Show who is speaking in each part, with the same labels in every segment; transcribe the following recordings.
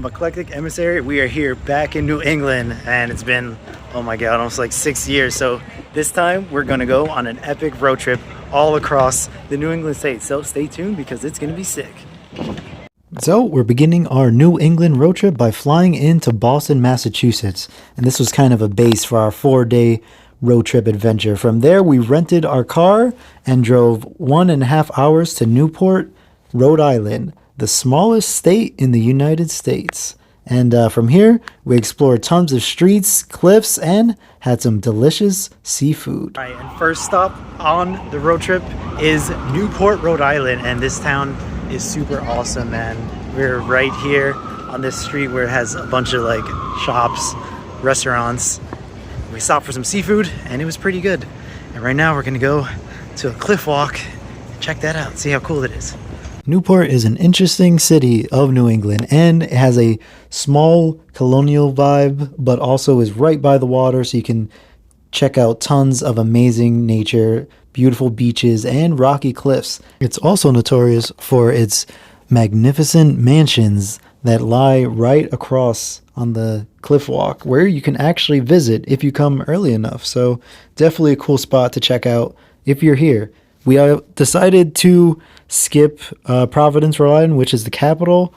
Speaker 1: from Eclectic Emissary. We are here back in New England and it's been, oh my god, almost like 6 years. So this time we're gonna go on an epic road trip all across the New England states. So stay tuned because it's gonna be sick. So we're beginning our New England road trip by flying into Boston, Massachusetts. And this was kind of a base for our 4-day road trip adventure. From there, we rented our car and drove 1.5 hours to Newport, Rhode Island, the smallest state in the United States. And from here, we explored tons of streets, cliffs, and had some delicious seafood. All right, and first stop on the road trip is Newport, Rhode Island. And this town is super awesome, man. We're right here on this street where it has a bunch of like shops, restaurants. We stopped for some seafood and it was pretty good. And right now we're gonna go to a cliff walk. Check that out, see how cool it is. Newport is an interesting city of New England and it has a small colonial vibe, but also is right by the water, so you can check out tons of amazing nature, beautiful beaches, and rocky cliffs. It's also notorious for its magnificent mansions that lie right across on the cliff walk, where you can actually visit if you come early enough. So definitely a cool spot to check out if you're here. We decided to skip Providence, Rhode Island, which is the capital,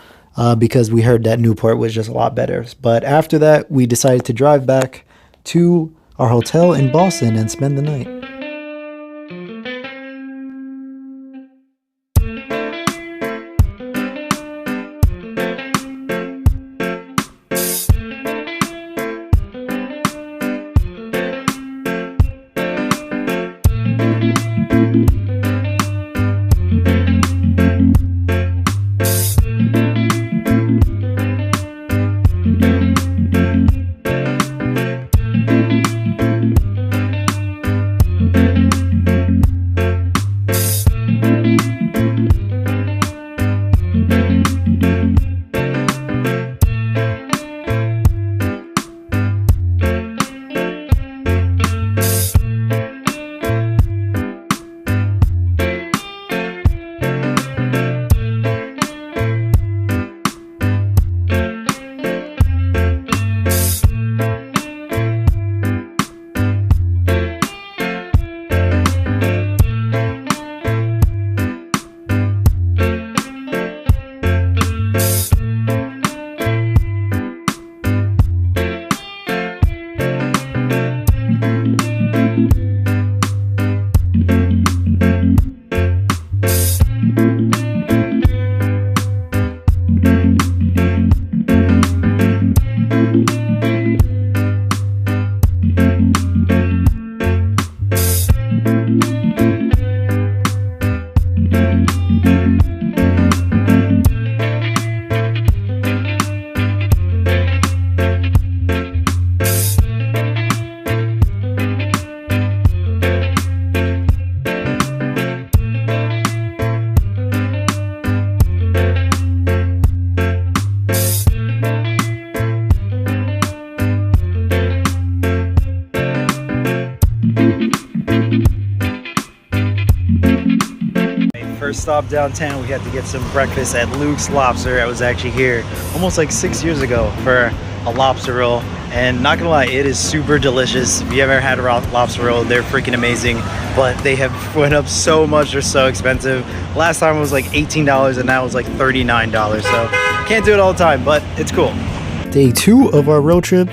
Speaker 1: because we heard that Newport was just a lot better. But after that, we decided to drive back to our hotel in Boston and spend the night. Stop downtown, we had to get some breakfast at Luke's Lobster. I was actually here almost like 6 years ago for a lobster roll, and not gonna lie, it is super delicious. If you ever had a lobster roll, they're freaking amazing, but they have went up so much. They're so expensive. Last time it was like $18 and now it's like $39, so can't do it all the time, but it's cool. Day 2 of our road trip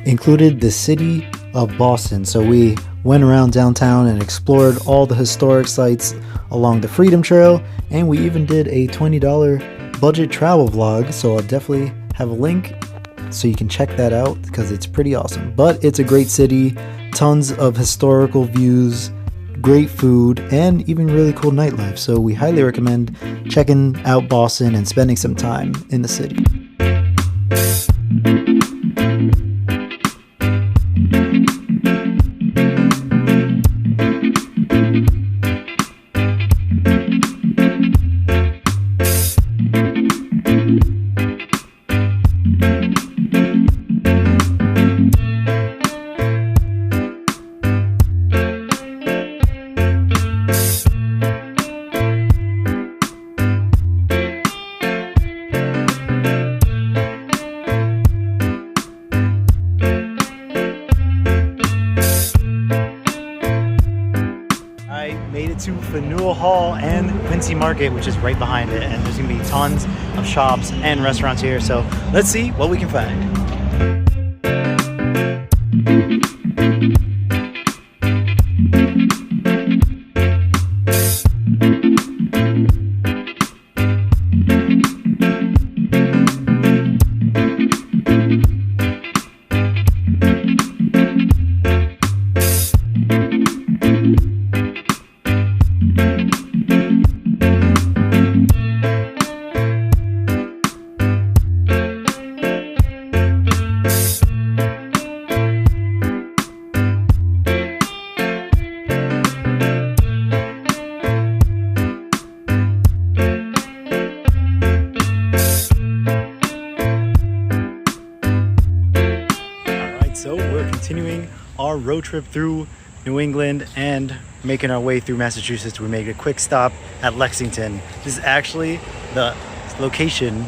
Speaker 1: included the city of Boston, so we went around downtown and explored all the historic sites along the Freedom Trail, and we even did a $20 budget travel vlog, so I'll definitely have a link so you can check that out because it's pretty awesome. But it's a great city, tons of historical views, great food, and even really cool nightlife, so we highly recommend checking out Boston and spending some time in the city. Faneuil Hall and Quincy Market, which is right behind it, and there's gonna be tons of shops and restaurants here, so let's see what we can find. So we're continuing our road trip through New England and making our way through Massachusetts. We made a quick stop at Lexington. This is actually the location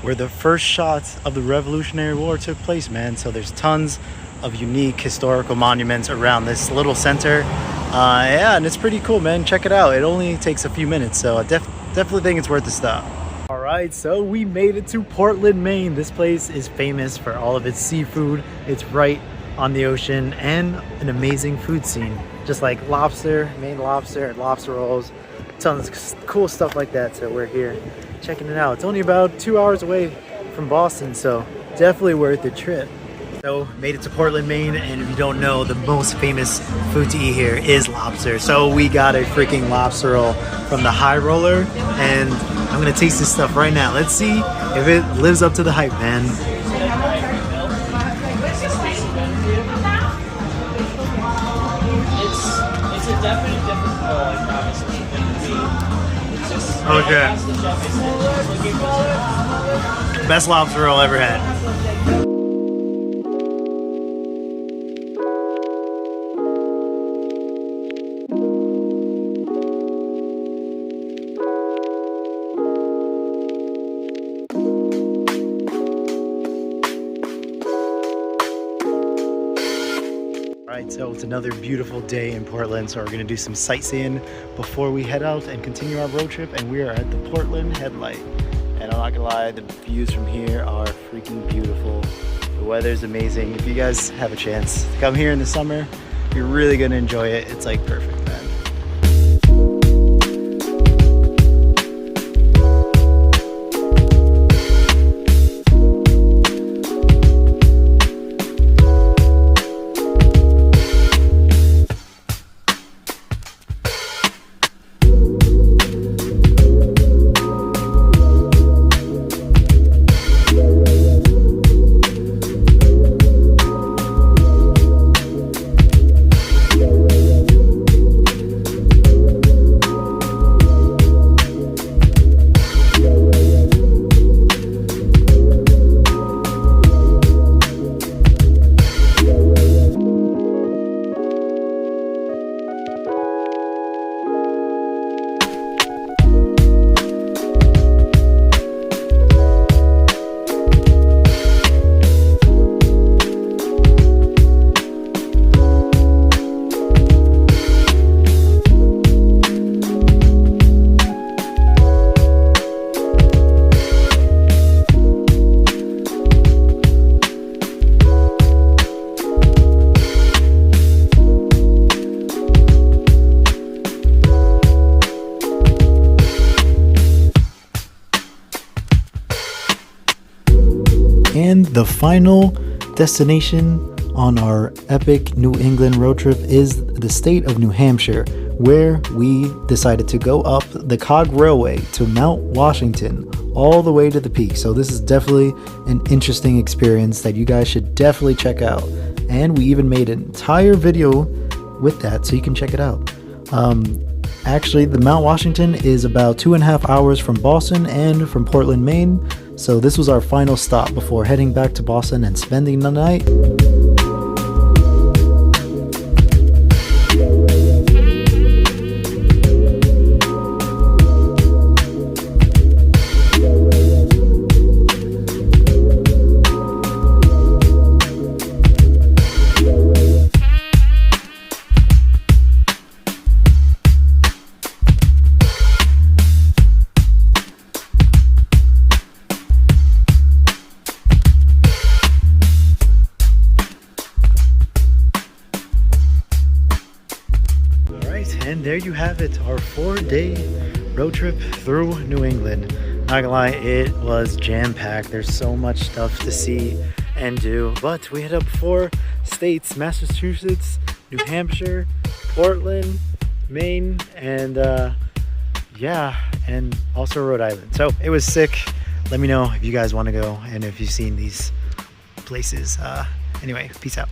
Speaker 1: where the first shots of the Revolutionary War took place, man. So there's tons of unique historical monuments around this little center. Yeah, and it's pretty cool, man. Check it out. It only takes a few minutes, so I definitely think it's worth the stop. All right, so we made it to Portland, Maine. This place is famous for all of its seafood. It's right on the ocean and an amazing food scene. Just like lobster, Maine lobster, and lobster rolls. Tons of cool stuff like that, so we're here checking it out. It's only about 2 hours away from Boston, so definitely worth the trip. So made it to Portland, Maine, and if you don't know, the most famous food to eat here is lobster. So we got a freaking lobster roll from the High Roller, and I'm gonna taste this stuff right now. Let's see if it lives up to the hype, man.
Speaker 2: It's a definite different
Speaker 1: Okay. Best lobster roll ever had. Alright, so it's another beautiful day in Portland, so we're going to do some sightseeing before we head out and continue our road trip, and we are at the Portland Headlight. And I'm not gonna lie, the views from here are freaking beautiful. The weather's amazing. If you guys have a chance to come here in the summer, you're really going to enjoy it. It's like perfect, man. And the final destination on our epic New England road trip is the state of New Hampshire, where we decided to go up the Cog Railway to Mount Washington all the way to the peak. So this is definitely an interesting experience that you guys should definitely check out. And we even made an entire video with that, so you can check it out. Actually, the Mount Washington is about 2.5 hours from Boston and from Portland, Maine. So this was our final stop before heading back to Boston and spending the night. there you have it, our 4-day road trip through New England. Not gonna lie, it was jam-packed. There's so much stuff to see and do, but we hit up 4 states: Massachusetts, New Hampshire, Portland, Maine, and yeah, and also Rhode Island. So it was sick. Let me know if you guys want to go and if you've seen these places. Anyway, peace out.